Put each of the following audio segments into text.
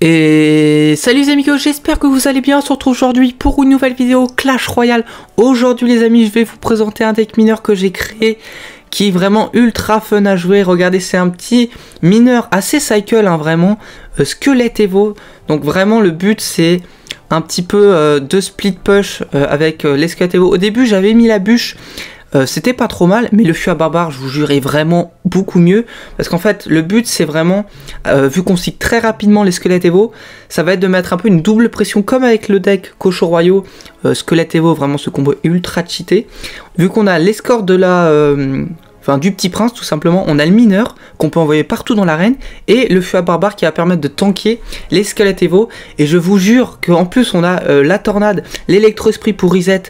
Et salut les amigos, j'espère que vous allez bien. On se retrouve aujourd'hui pour une nouvelle vidéo Clash Royale. Aujourd'hui les amis, je vais vous présenter un deck mineur que j'ai créé qui est vraiment ultra fun à jouer. Regardez, c'est un petit mineur assez cycle, hein, vraiment, Squelette Evo. Donc vraiment le but c'est un petit peu de split push avec les Squelette Evo. Au début j'avais mis la bûche. C'était pas trop mal, mais le Fua Barbare, je vous jure, est vraiment beaucoup mieux. Parce qu'en fait, le but, c'est vraiment, vu qu'on cycle très rapidement les Squelettes Evo, ça va être de mettre un peu une double pression, comme avec le deck Cochon Royaux, Squelette Evo, vraiment ce combo est ultra cheaté. Vu qu'on a l'escorte de la... Enfin, du petit prince tout simplement, on a le mineur qu'on peut envoyer partout dans l'arène et le Fua Barbare qui va permettre de tanker les Squelette Evo. Et je vous jure qu'en plus on a la tornade, l'électro-esprit pour reset.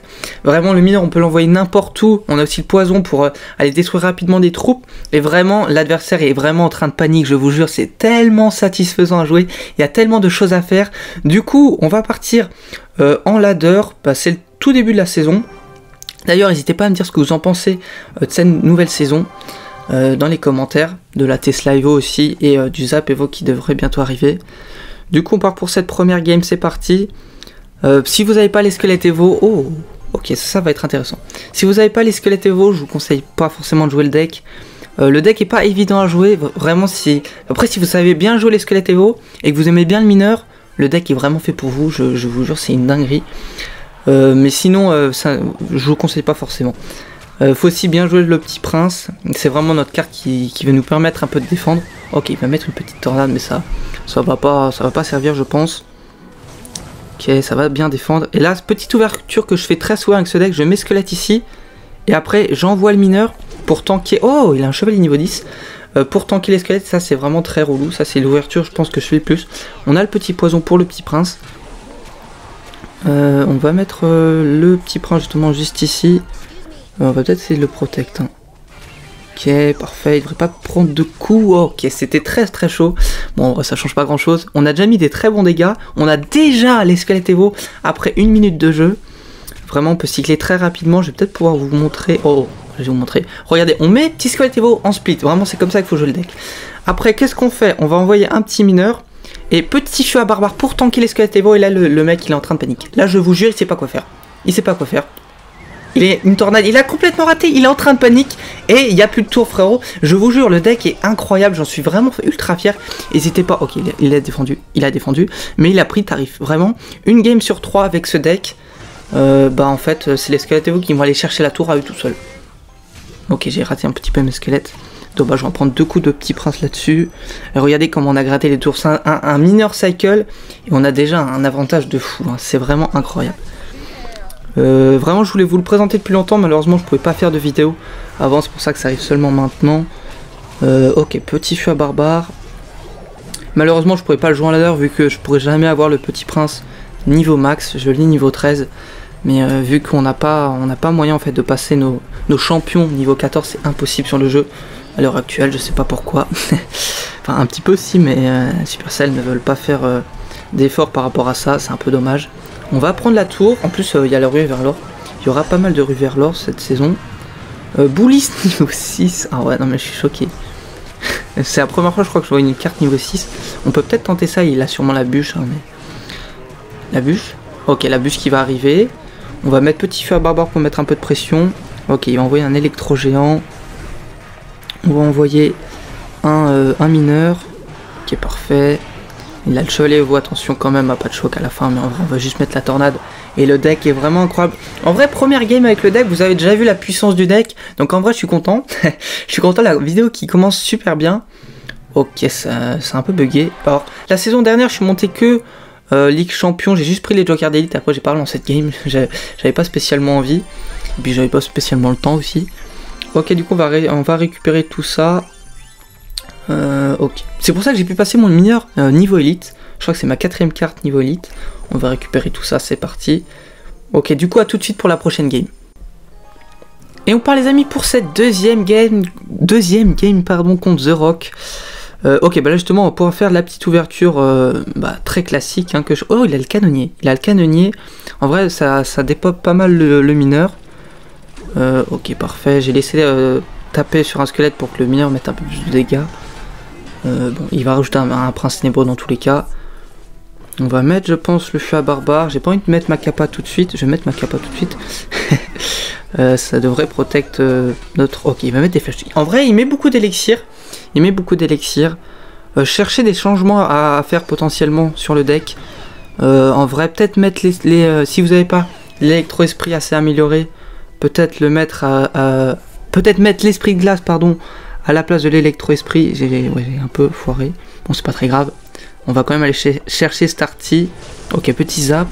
Vraiment le mineur on peut l'envoyer n'importe où. On a aussi le poison pour aller détruire rapidement des troupes. Et vraiment l'adversaire est vraiment en train de panique, je vous jure, c'est tellement satisfaisant à jouer. Il y a tellement de choses à faire. Du coup on va partir en ladder, c'est le tout début de la saison. D'ailleurs, n'hésitez pas à me dire ce que vous en pensez de cette nouvelle saison dans les commentaires, de la Tesla Evo aussi et du Zap Evo qui devrait bientôt arriver. Du coup, on part pour cette première game, c'est parti. Si vous n'avez pas les Squelette Evo, oh, ok, ça va être intéressant. Si vous n'avez pas les Squelette Evo, je vous conseille pas forcément de jouer le deck. Le deck est pas évident à jouer, vraiment si... Après, si vous savez bien jouer les Squelette Evo et que vous aimez bien le mineur, le deck est vraiment fait pour vous, je vous jure, c'est une dinguerie. Mais sinon, je vous conseille pas forcément. Faut aussi bien jouer le petit prince. C'est vraiment notre carte qui va nous permettre un peu de défendre. Ok, il va mettre une petite tornade, mais ça va pas servir, je pense. Ok, ça va bien défendre. Et là, petite ouverture que je fais très souvent avec ce deck, je mets Squelette ici. Et après, j'envoie le mineur pour tanker. Oh, il a un chevalier niveau 10. Pour tanker les squelettes, ça c'est vraiment très relou. Ça c'est l'ouverture, je pense que je fais plus. On a le petit poison pour le petit prince. On va mettre le petit prince justement juste ici. On va peut-être essayer de le protect. Hein. Ok, parfait. Il devrait pas prendre de coups. Oh, ok, c'était très chaud. Bon, ça change pas grand chose. On a déjà mis des très bons dégâts. On a déjà les Squelette Evo après 1 minute de jeu. Vraiment, on peut cycler très rapidement. Je vais peut-être pouvoir vous montrer. Oh, je vais vous montrer. Regardez, on met petit Squelette Evo en split. Vraiment, c'est comme ça qu'il faut jouer le deck. Après, qu'est-ce qu'on fait? On va envoyer un petit mineur. Et petit Fua Barbare pour tanker les Squelette Evo. Et là le mec il est en train de paniquer. Là je vous jure il sait pas quoi faire. Il sait pas quoi faire. Il est une tornade. Il a complètement raté. Il est en train de panique. Et il n'y a plus de tour frérot. Je vous jure le deck est incroyable. J'en suis vraiment ultra fier. N'hésitez pas. Ok il a défendu. Il a défendu. Mais il a pris tarif. Vraiment. Une game sur 3 avec ce deck. Bah en fait c'est les Squelette Evo qui vont aller chercher la tour à eux tout seuls. Ok j'ai raté un petit peu mes squelettes. Dommage, je vais en prendre 2 coups de petit prince là-dessus. Regardez comment on a gratté les tours. C'est un mineur cycle. Et on a déjà un avantage de fou. Hein. C'est vraiment incroyable. Vraiment, je voulais vous le présenter depuis longtemps. Malheureusement, je pouvais pas faire de vidéo avant. C'est pour ça que ça arrive seulement maintenant. Ok, petit Fua Barbare. Malheureusement, je pourrais pas le jouer en ladder vu que je pourrais jamais avoir le petit prince niveau max. Je lis niveau 13. Mais vu qu'on n'a pas moyen en fait de passer nos champions niveau 14, c'est impossible sur le jeu. À l'heure actuelle, je sais pas pourquoi. Enfin, un petit peu si, mais Supercell ne veulent pas faire d'efforts par rapport à ça, c'est un peu dommage. On va prendre la tour, en plus il y a la rue vers l'or. Il y aura pas mal de rues vers l'or cette saison. Boulis niveau 6, ah ouais, non mais je suis choqué. C'est la première fois je crois que je vois une carte niveau 6. On peut peut-être tenter ça, il a sûrement la bûche. Hein, mais... La bûche. Ok, la bûche qui va arriver. On va mettre petit Fua Barbare pour mettre un peu de pression. Ok, il va envoyer un électro géant. On va envoyer un mineur. Ok, parfait. Il a le chevalier Evo, attention quand même, pas de choc à la fin, mais en vrai on va juste mettre la tornade. Et le deck est vraiment incroyable. En vrai, première game avec le deck, vous avez déjà vu la puissance du deck. Donc en vrai, je suis content. Je suis content, la vidéo qui commence super bien. Ok, c'est un peu bugué. Alors, la saison dernière, je suis monté que Ligue Champion. J'ai juste pris les Jokers d'élite. Après, j'ai pas relancé cette game. J'avais pas spécialement envie. Et puis, j'avais pas spécialement le temps aussi. Ok, du coup, on va récupérer tout ça. Ok. C'est pour ça que j'ai pu passer mon mineur niveau élite. Je crois que c'est ma 4ème carte niveau élite. On va récupérer tout ça, c'est parti. Ok, du coup, à tout de suite pour la prochaine game. Et on part les amis pour cette deuxième game contre The Rock. Ok, bah là justement, on va pouvoir faire la petite ouverture très classique. Hein, Oh, il a le canonnier. Il a le canonnier. En vrai, ça dépop pas mal le mineur. Ok, parfait. J'ai laissé taper sur un squelette pour que le mineur mette un peu plus de dégâts. Bon, il va rajouter un prince ténébreux dans tous les cas. On va mettre, je pense, le feu à barbare. J'ai pas envie de mettre ma capa tout de suite. Je vais mettre ma capa tout de suite. Ça devrait protect notre... Ok, il va mettre des flèches. En vrai, il met beaucoup d'élixir. Il met beaucoup d'élixir. Chercher des changements à faire potentiellement sur le deck. En vrai, peut-être mettre si vous n'avez pas l'électro-esprit assez amélioré, peut-être le mettre peut-être mettre l'esprit de glace, pardon, à la place de l'électro-esprit. J'ai un peu foiré. Bon, c'est pas très grave. On va quand même aller chercher Starty. Ok, petit zap.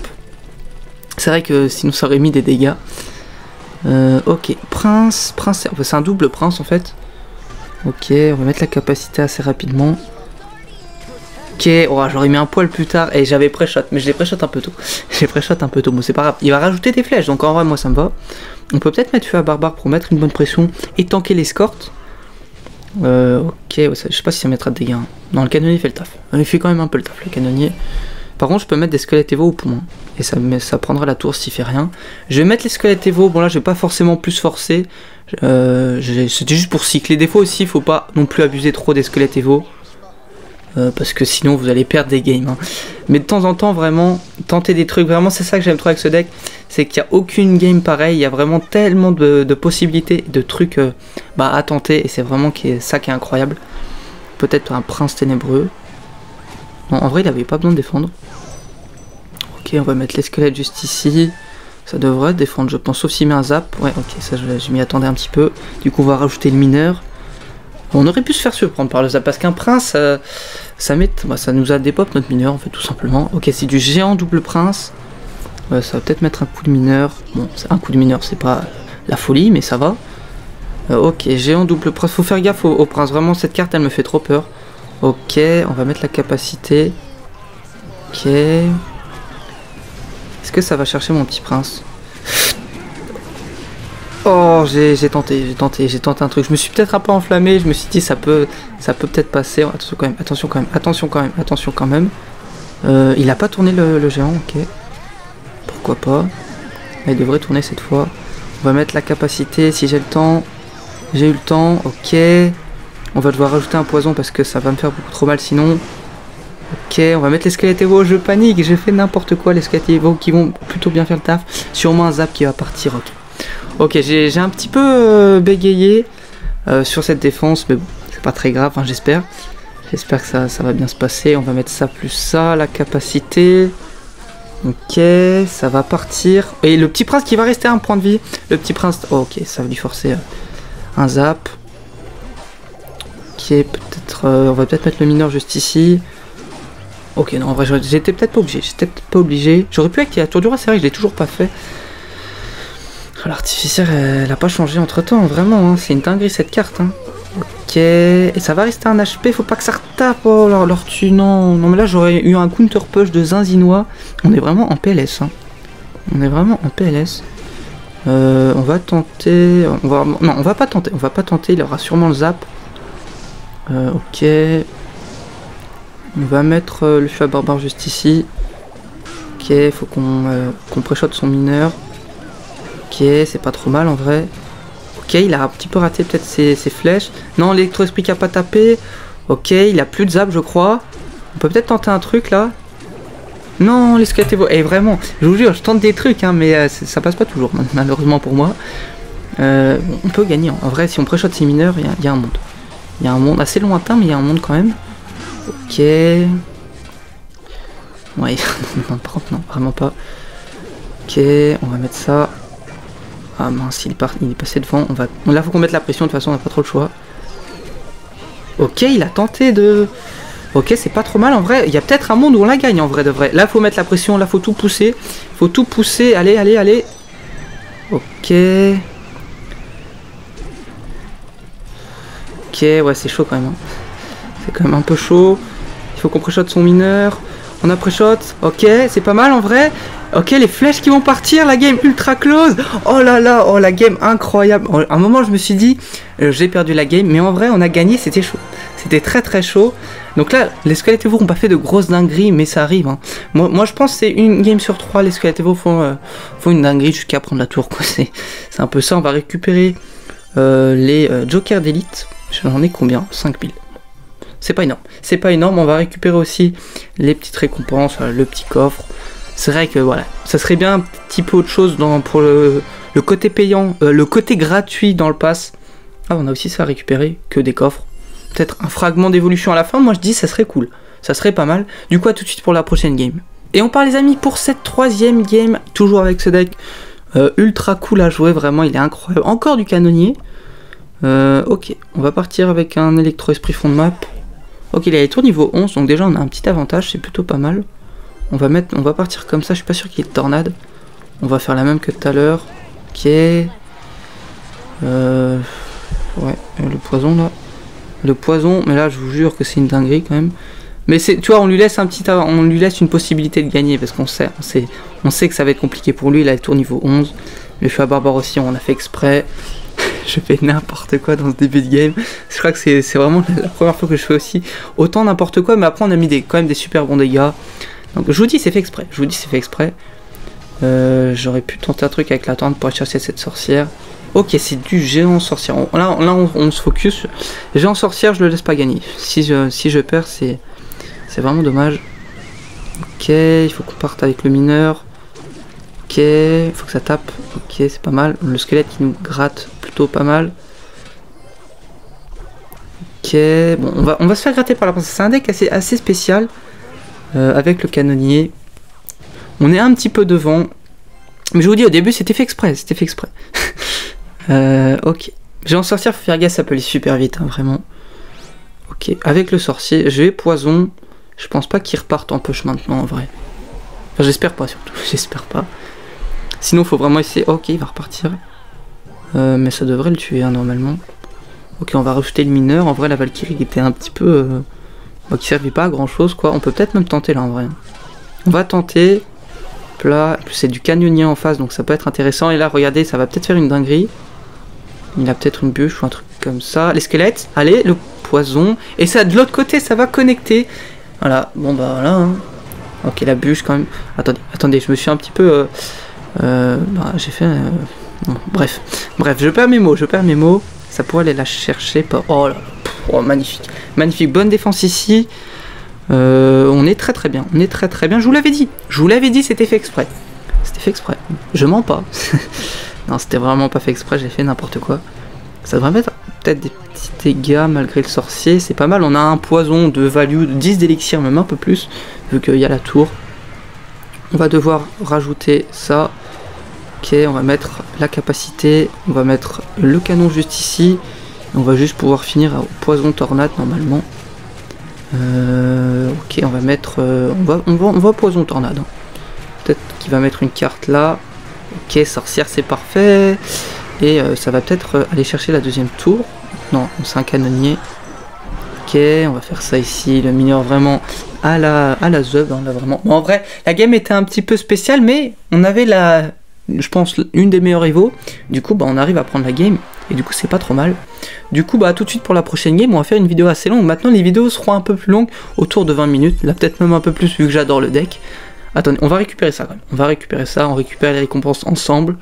C'est vrai que sinon ça aurait mis des dégâts. Ok, prince, c'est un double prince en fait. Ok, on va mettre la capacité assez rapidement. Ok, oh, j'aurais mis un poil plus tard et j'avais pré-shot, mais je l'ai pré-shot un peu tôt. J'ai pré-shot un peu tôt, bon c'est pas grave. Il va rajouter des flèches, donc en vrai moi ça me va. On peut peut-être mettre feu à barbare pour mettre une bonne pression et tanker l'escorte. Ok, ouais, je sais pas si ça mettra de dégâts. Hein. Non, le canonnier fait le taf. Il fait quand même un peu le taf, le canonnier. Par contre, je peux mettre des squelettes Evo au poumon. Et ça prendra la tour s'il fait rien. Je vais mettre les squelettes Evo. Bon, là, je vais pas forcément plus forcer. C'était juste pour cycler. Des fois aussi, il faut pas non plus abuser trop des squelettes Evo. Parce que sinon, vous allez perdre des games. Hein. Mais de temps en temps, vraiment, tenter des trucs. Vraiment, c'est ça que j'aime trop avec ce deck. C'est qu'il n'y a aucune game pareille. Il y a vraiment tellement de possibilités, de trucs à tenter. Et c'est vraiment ça qui est incroyable. Peut-être un prince ténébreux. Non, en vrai, il n'avait pas besoin de défendre. Ok, on va mettre les squelettes juste ici. Ça devrait défendre, je pense, sauf s'il met un zap. Ouais, ok, ça je m'y attendais un petit peu. Du coup, on va rajouter le mineur. On aurait pu se faire surprendre par le zap, parce qu'un prince, ça nous a dépop notre mineur, en fait, tout simplement. Ok, c'est du géant double prince. Ça va peut-être mettre un coup de mineur. Bon, un coup de mineur, c'est pas la folie, mais ça va. Ok, géant double prince. Faut faire gaffe au prince. Vraiment, cette carte, elle me fait trop peur. Ok, on va mettre la capacité. Ok. Est-ce que ça va chercher mon petit prince? Oh, j'ai tenté un truc. Je me suis peut-être un peu enflammé. Je me suis dit ça peut peut-être passer. Attention quand même. Il a pas tourné le géant, ok. Pourquoi pas? Il devrait tourner cette fois. On va mettre la capacité si j'ai le temps. J'ai eu le temps, ok. On va devoir rajouter un poison parce que ça va me faire beaucoup trop mal sinon. Ok, on va mettre les squelettes Evo, je panique, j'ai fait n'importe quoi, les squelettes Evo qui vont plutôt bien faire le taf. Sûrement un zap qui va partir, ok. Ok, j'ai un petit peu bégayé sur cette défense, mais bon, c'est pas très grave, hein, j'espère. J'espère que ça va bien se passer. On va mettre ça plus ça, la capacité. Ok, ça va partir. Et le petit prince qui va rester à un point de vie. Le petit prince, oh, ok, ça va lui forcer un zap. Ok, peut-être, on va peut-être mettre le mineur juste ici. Ok, non, en vrai, j'étais peut-être pas obligé. J'aurais pu activer la tour du roi, c'est vrai que je l'ai toujours pas fait. L'artificière, elle a pas changé entre temps, vraiment, hein, c'est une dinguerie cette carte. Hein. Ok, et ça va rester un HP, faut pas que ça retape, oh, leur tue, non, mais là j'aurais eu un counter push de zinzinois. On est vraiment en PLS, hein. On est vraiment en PLS. On va tenter, non, on va pas tenter, il aura sûrement le zap. Ok. On va mettre le feu à barbare juste ici. Ok, faut qu'on pré-shot son mineur. Ok, c'est pas trop mal en vrai. Ok, il a un petit peu raté peut-être ses flèches. Non, l'électro-esprit qui a pas tapé. Ok, il a plus de zap je crois. On peut peut-être tenter un truc là. Non, les squelettes Evo. Et vraiment, je vous jure, je tente des trucs, hein, mais ça passe pas toujours, malheureusement pour moi. On peut gagner. En vrai, si on pré-shot ses mineurs, il y a un monde. Il y a un monde assez lointain, mais il y a un monde quand même. Ok. Ouais, non, par contre, non, vraiment pas. Ok, on va mettre ça. Ah mince, il est passé devant. Là, faut qu'on mette la pression, de toute façon, on n'a pas trop le choix. Ok, il a tenté de... Ok, c'est pas trop mal en vrai. Il y a peut-être un monde où on la gagne en vrai de vrai. Là, faut mettre la pression, là, faut tout pousser. Faut tout pousser. Allez, allez, allez. Ok. Ok, ouais, c'est chaud quand même. Hein. C'est quand même un peu chaud. Il faut qu'on pré-shot son mineur. On a pré-shot. Ok, c'est pas mal en vrai. Ok, les flèches qui vont partir. La game ultra close. Oh là là, oh la game incroyable. À un moment, je me suis dit, j'ai perdu la game. Mais en vrai, on a gagné. C'était chaud. C'était très très chaud. Donc là, les squelettes Evo n'ont pas fait de grosses dingueries, mais ça arrive. Hein. Moi, je pense que c'est une game sur 3. Les squelettes Evo font une dinguerie jusqu'à prendre la tour. C'est un peu ça. On va récupérer les jokers d'élite. J'en ai combien? 5000. c'est pas énorme. C'est pas énorme, on va récupérer aussi les petites récompenses, le petit coffre. C'est vrai que voilà, ça serait bien un petit peu autre chose pour le côté payant, le côté gratuit dans le pass. Ah, on a aussi ça à récupérer, que des coffres. Peut-être un fragment d'évolution à la fin, moi je dis ça serait cool. Ça serait pas mal. Du coup, à tout de suite pour la prochaine game. Et on part les amis pour cette 3e game, toujours avec ce deck. Ultra cool à jouer, vraiment, il est incroyable. Encore du canonnier. Ok, on va partir avec un électro-esprit fond de map. Ok, il a les tours niveau 11, donc déjà on a un petit avantage, c'est plutôt pas mal. On va partir comme ça, je suis pas sûr qu'il y ait de tornade. On va faire la même que tout à l'heure. Ok. Ouais, le poison là. Le poison, mais là je vous jure que c'est une dinguerie quand même. Mais c'est, tu vois, on lui laisse une possibilité de gagner parce qu'on sait que ça va être compliqué pour lui. Il a le tour niveau 11. Le feu à barbare aussi, on a fait exprès. Je fais n'importe quoi dans ce début de game. Je crois que c'est vraiment la première fois que je fais aussi autant n'importe quoi. Mais après, on a mis quand même des super bons dégâts. Donc, je vous dis, c'est fait exprès. Je vous dis, c'est fait exprès. J'aurais pu tenter un truc avec la tornade pour aller chercher cette sorcière. Ok, c'est du géant sorcière. Là, on se focus. Géant sorcière, je le laisse pas gagner. Si je perds, c'est vraiment dommage. Ok, il faut qu'on parte avec le mineur. Ok, il faut que ça tape. Ok, c'est pas mal. Le squelette qui nous gratte plutôt pas mal. Ok, bon, on va se faire gratter par la princesse. C'est un deck assez spécial. Avec le canonnier. On est un petit peu devant. Mais je vous dis, au début, c'était fait exprès. C'était fait exprès. Ok. Géant sorcière, faut faire gaffe, ça peut aller super vite, hein, vraiment. Ok, avec le sorcier, je vais poison. Je pense pas qu'il reparte en push maintenant, en vrai. Enfin, j'espère pas, surtout. J'espère pas. Sinon, faut vraiment essayer. Ok, il va repartir. Mais ça devrait le tuer, hein, normalement. Ok, on va rejeter le mineur. En vrai, la Valkyrie était un petit peu... qui servait pas à grand-chose, quoi. On peut peut-être même tenter, là, en vrai. On va tenter. Là, c'est du canonnier en face, donc ça peut être intéressant. Et là, regardez, ça va peut-être faire une dinguerie. Il a peut-être une bûche ou un truc comme ça. Les squelettes, allez, le poison. Et ça, de l'autre côté, ça va connecter. Voilà, bon bah voilà. Hein. Ok, la bûche quand même. Attendez, je me suis un petit peu... j'ai fait... Bon, bref, je perds mes mots, Ça pourrait aller la chercher. Oh là, oh, magnifique. Magnifique, bonne défense ici. On est très bien. On est très bien. Je vous l'avais dit, c'était fait exprès. C'était fait exprès. Je mens pas. Non, c'était vraiment pas fait exprès, j'ai fait n'importe quoi. Ça devrait mettre peut-être des petits dégâts malgré le sorcier. C'est pas mal. On a un poison de value, de 10 d'élixir, même un peu plus, vu qu'il y a la tour. On va devoir rajouter ça. Ok, on va mettre la capacité. On va mettre le canon juste ici. On va juste pouvoir finir au poison tornade normalement. Ok, on va mettre... on va poison tornade. Hein. Peut-être qu'il va mettre une carte là. Ok, sorcière, c'est parfait. Et ça va peut-être aller chercher la deuxième tour. Non, c'est un canonnier. Ok, on va faire ça ici. Le mineur vraiment à la zeub. Hein, là, vraiment. Bon, en vrai, la game était un petit peu spéciale, mais on avait je pense, une des meilleurs rivaux. Du coup, bah, on arrive à prendre la game. Et du coup, c'est pas trop mal. Du coup, bah, tout de suite pour la prochaine game, on va faire une vidéo assez longue. Maintenant, les vidéos seront un peu plus longues, autour de 20 minutes. Là, peut-être même un peu plus, vu que j'adore le deck. Attendez, on va récupérer ça quand même. On va récupérer ça, on récupère les récompenses ensemble.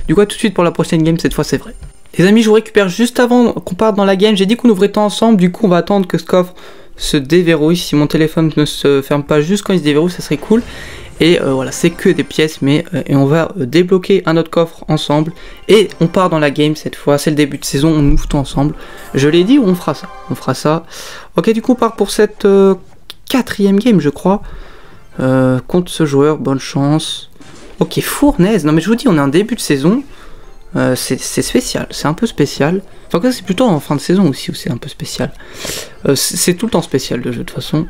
Du coup, tout de suite pour la prochaine game, cette fois, c'est vrai. Les amis, je vous récupère juste avant qu'on parte dans la game. J'ai dit qu'on ouvrait tout ensemble. Du coup, on va attendre que ce coffre se déverrouille. Si mon téléphone ne se ferme pas juste quand il se déverrouille, ça serait cool. Et voilà, c'est que des pièces, mais et on va débloquer un autre coffre ensemble. Et on part dans la game cette fois, c'est le début de saison, on ouvre tout ensemble. Je l'ai dit, on fera ça, Ok, du coup on part pour cette 4e game je crois. Contre ce joueur, bonne chance. Ok, fournaise, non mais je vous dis, on est en début de saison. C'est spécial, c'est un peu spécial. Enfin, c'est plutôt en fin de saison aussi où c'est un peu spécial. C'est tout le temps spécial le jeu de toute façon.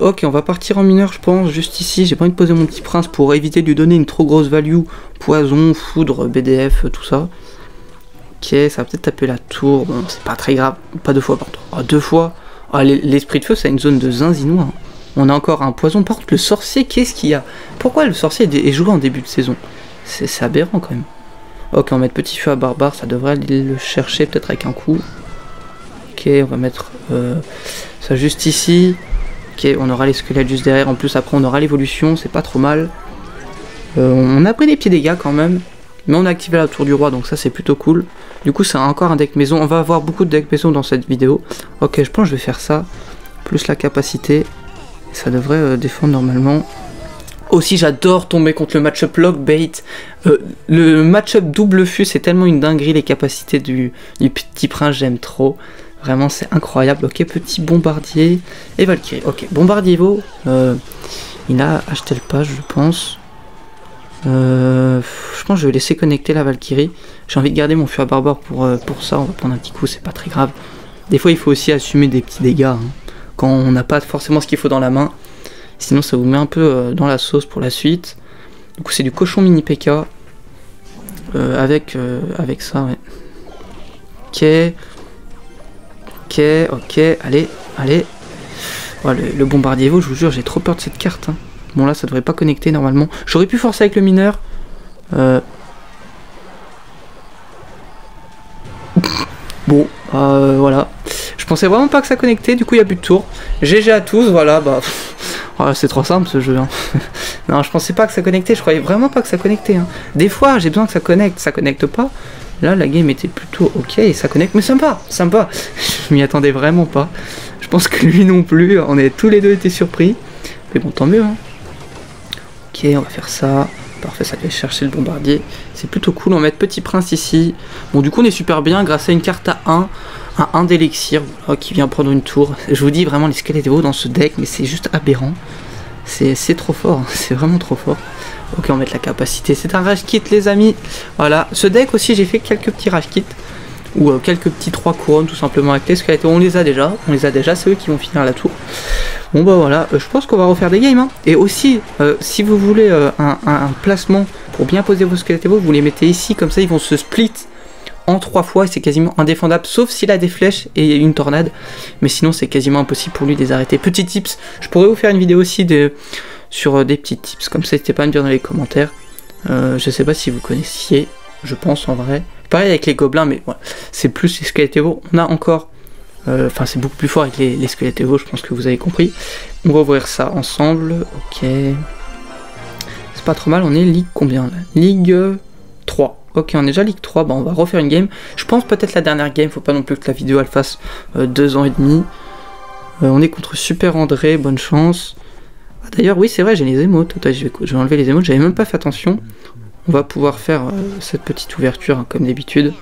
Ok, on va partir en mineur, je pense, juste ici. J'ai pas envie de poser mon petit prince pour éviter de lui donner une trop grosse value. Poison, foudre, BDF, tout ça. Ok, ça va peut-être taper la tour. Bon, c'est pas très grave. Pas 2 fois, pardon. Ah, 2 fois. Ah, l'esprit de feu, c'est une zone de zinzinois. Hein. On a encore un poison. Par contre, le sorcier, qu'est-ce qu'il y a? Pourquoi le sorcier est joué en début de saison? C'est aberrant quand même. Ok, on va mettre petit feu à barbare, ça devrait aller le chercher peut-être avec un coup. Ok, on va mettre ça juste ici. Ok, on aura les squelettes juste derrière. En plus, après, on aura l'évolution, c'est pas trop mal. On a pris des petits dégâts quand même. Mais on a activé la tour du roi, donc ça, c'est plutôt cool. Du coup, c'est encore un deck maison. On va avoir beaucoup de decks maison dans cette vidéo. Ok, je pense que je vais faire ça. plus la capacité. Ça devrait défendre normalement. Aussi, j'adore tomber contre le match-up Lockbait. Le match-up double fus, c'est tellement une dinguerie, les capacités du petit prince, j'aime trop. Vraiment, c'est incroyable. Ok, petit bombardier et Valkyrie. Ok, bombardier Evo. Il a acheté le page, je pense. Je pense que je vais laisser connecter la Valkyrie. J'ai envie de garder mon feu à barbare pour ça. On va prendre un petit coup, c'est pas très grave. Des fois, il faut aussi assumer des petits dégâts hein, quand on n'a pas forcément ce qu'il faut dans la main. Sinon, ça vous met un peu dans la sauce pour la suite. Du coup, c'est du cochon mini PK avec ça. Ouais. Ok, allez. Oh, le bombardier Evo, je vous jure, j'ai trop peur de cette carte. Hein. Bon, là, ça devrait pas connecter normalement. J'aurais pu forcer avec le mineur. Bon, voilà. Je pensais vraiment pas que ça connectait, du coup, il y a plus de tour. GG à tous, voilà, bah. Oh, c'est trop simple ce jeu. Hein. Non, je pensais pas que ça connectait, je croyais vraiment pas que ça connectait. Hein. Des fois, j'ai besoin que ça connecte pas. Là, la game était plutôt ok et ça connecte, mais sympa. Je m'y attendais vraiment pas. Je pense que lui non plus, on est tous les deux été surpris. Mais bon, tant mieux. Hein. Ok, on va faire ça. Parfait, ça devait chercher le bombardier. C'est plutôt cool, on va mettre Petit Prince ici. Bon, du coup, on est super bien grâce à une carte à 1 d'élixir voilà, qui vient prendre une tour. Je vous dis vraiment les squelettes Evo dans ce deck, mais c'est juste aberrant. C'est trop fort, c'est vraiment trop fort. Ok, on va mettre la capacité. C'est un rage kit, les amis. Voilà, ce deck aussi, j'ai fait quelques petits rage kits. Ou quelques petits 3 couronnes tout simplement avec les squelettes. On les a déjà, c'est eux qui vont finir la tour. Bon bah voilà, je pense qu'on va refaire des games. Hein. Et aussi, si vous voulez un placement pour bien poser vos squelettes Evo, vous les mettez ici, comme ça ils vont se split en 3 fois et c'est quasiment indéfendable, sauf s'il a des flèches et une tornade. Mais sinon c'est quasiment impossible pour lui de les arrêter. Petit tips, je pourrais vous faire une vidéo aussi sur des petits tips, comme ça n'hésitez pas à me dire dans les commentaires. Je sais pas si vous connaissiez, je pense en vrai. Pareil avec les gobelins, mais voilà, c'est plus les squelettes Evo. On a encore, enfin c'est beaucoup plus fort avec les squelettes Evo, je pense que vous avez compris. On va ouvrir ça ensemble, ok. C'est pas trop mal, on est Ligue combien là? Ligue 3. Ok, on est déjà Ligue 3, bah on va refaire une game. Je pense peut-être la dernière game, faut pas non plus que la vidéo elle fasse 2 ans et demi. On est contre Super André, bonne chance. Ah, d'ailleurs, oui, c'est vrai, j'ai les émotes. Attends, je vais enlever les émotes, j'avais même pas fait attention. On va pouvoir faire cette petite ouverture, hein, comme d'habitude.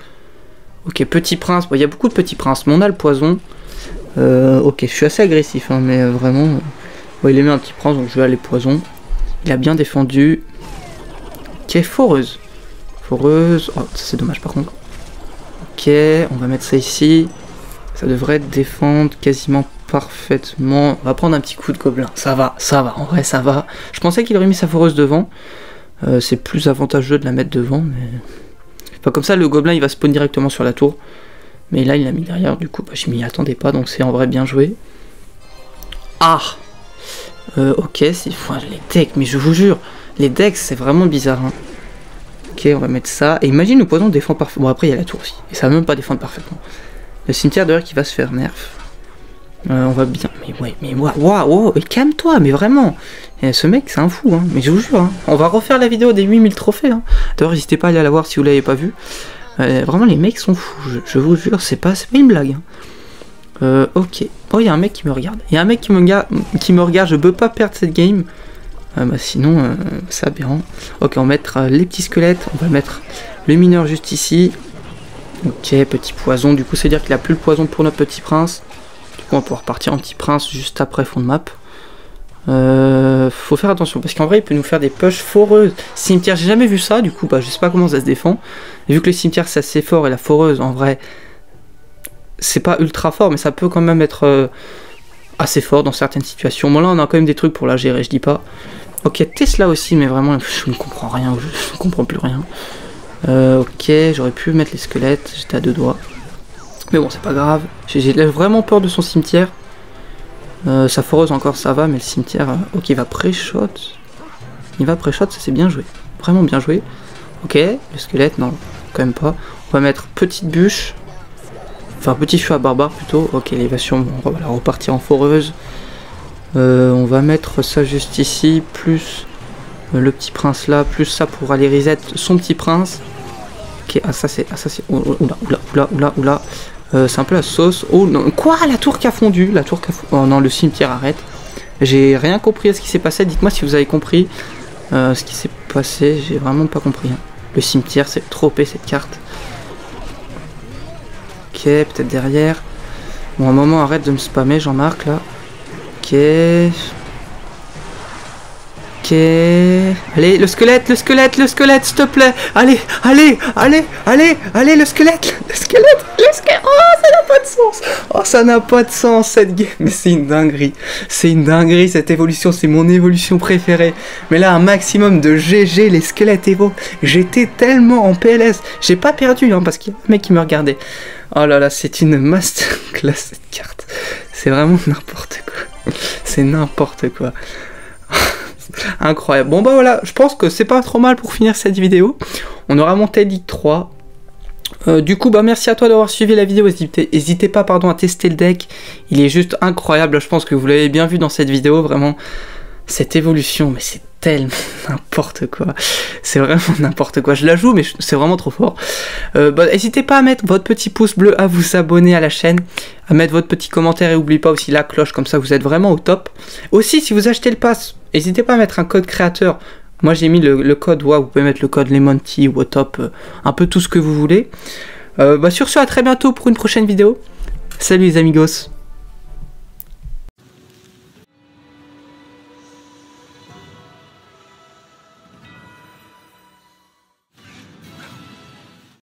Ok, Petit Prince, bon, il y a beaucoup de Petits Princes, mais on a le poison. Ok, je suis assez agressif, hein, mais vraiment... Bon, il aimait un Petit Prince, donc je vais aller poison. Il a bien défendu. Ok, foreuse. Foreuse, oh, ça c'est dommage par contre. Ok, on va mettre ça ici. Ça devrait défendre quasiment parfaitement. On va prendre un petit coup de gobelin. Ça va, en vrai ça va. Je pensais qu'il aurait mis sa foreuse devant. C'est plus avantageux de la mettre devant, mais... Enfin, comme ça, le gobelin, il va spawn directement sur la tour. Mais là, il l'a mis derrière, du coup, bah, je m'y attendais pas, donc c'est en vrai bien joué. Ah ok, c'est... Enfin, les decks, mais je vous jure, les decks, c'est vraiment bizarre, hein. Ok, on va mettre ça. Et imagine, le poison défend parfaitement. Bon, après, il y a la tour aussi. Et ça va même pas défendre parfaitement. Le cimetière, d'ailleurs, qui va se faire nerf. On va bien... Mais ouais, mais waouh, calme-toi, mais vraiment. Et ce mec, c'est un fou, hein. Mais je vous jure, hein. On va refaire la vidéo des 8000 trophées, hein. D'ailleurs, n'hésitez pas à aller la voir si vous l'avez pas vu. Vraiment, les mecs sont fous, je vous jure, c'est pas une blague. Hein. Ok. Oh, il y a un mec qui me regarde. Il y a un mec qui me regarde, je peux pas perdre cette game. Bah sinon, c'est aberrant. Ok, on va mettre les petits squelettes. On va mettre le mineur juste ici. Ok, petit poison. Du coup, c'est-à-dire qu'il a plus le poison pour notre Petit Prince. Du coup, on va pouvoir partir en Petit Prince juste après fond de map. Faut faire attention parce qu'en vrai il peut nous faire des push foreuses. Cimetière, j'ai jamais vu ça, du coup bah, je sais pas comment ça se défend. Et vu que le cimetière c'est assez fort et la foreuse en vrai c'est pas ultra fort, mais ça peut quand même être assez fort dans certaines situations. Bon là on a quand même des trucs pour la gérer, je dis pas. Ok, Tesla aussi, mais vraiment je ne comprends rien, je ne comprends plus rien. Ok, j'aurais pu mettre les squelettes, j'étais à 2 doigts. Mais bon c'est pas grave, j'ai vraiment peur de son cimetière. Sa foreuse encore ça va, mais le cimetière... ok, il va pré-shot. Il va pré-shot, ça c'est bien joué. Vraiment bien joué. Ok, le squelette, non, quand même pas. On va mettre petite bûche. Enfin, petit feu à barbare plutôt. Ok, l'élévation, on va la repartir en foreuse. On va mettre ça juste ici, plus le Petit Prince là, plus ça pour aller reset son Petit Prince. Ok, ah ça c'est... oula. C'est un peu la sauce. Oh non, quoi? La tour qui a fondu. La tour qui a fondu. Oh non, le cimetière arrête. J'ai rien compris à ce qui s'est passé. Dites-moi si vous avez compris ce qui s'est passé. J'ai vraiment pas compris. Hein. Le cimetière, c'est trop OP cette carte. Ok, peut-être derrière. Bon, un moment, arrête de me spammer, Jean-Marc, là. Ok. Ok. Allez, le squelette, s'il te plaît. Allez, le squelette. Oh, ça n'a pas de sens. Oh, ça n'a pas de sens, cette game. Mais c'est une dinguerie. C'est une dinguerie, cette évolution. C'est mon évolution préférée. Mais là, un maximum de GG, les squelettes évo. J'étais tellement en PLS. J'ai pas perdu, hein, parce qu'il y a un mec qui me regardait. Oh là là, c'est une masterclass, cette carte. C'est vraiment n'importe quoi. C'est n'importe quoi. Incroyable. Bon bah voilà, je pense que c'est pas trop mal pour finir cette vidéo. On aura monté Ligue 3. Du coup, bah merci à toi d'avoir suivi la vidéo. N'hésitez pas à tester le deck. Il est juste incroyable. Je pense que vous l'avez bien vu dans cette vidéo. Vraiment, cette évolution, mais c'est tellement n'importe quoi. C'est vraiment n'importe quoi. Je la joue, mais c'est vraiment trop fort. Bah, n'hésitez pas à mettre votre petit pouce bleu, à vous abonner à la chaîne, à mettre votre petit commentaire et n'oubliez pas aussi la cloche, comme ça vous êtes vraiment au top. Aussi, si vous achetez le pass, n'hésitez pas à mettre un code créateur. Moi j'ai mis le code, ouais, vous pouvez mettre le code LemonTea ou au top, un peu tout ce que vous voulez. Bah, sur ce, à très bientôt pour une prochaine vidéo. Salut les amigos.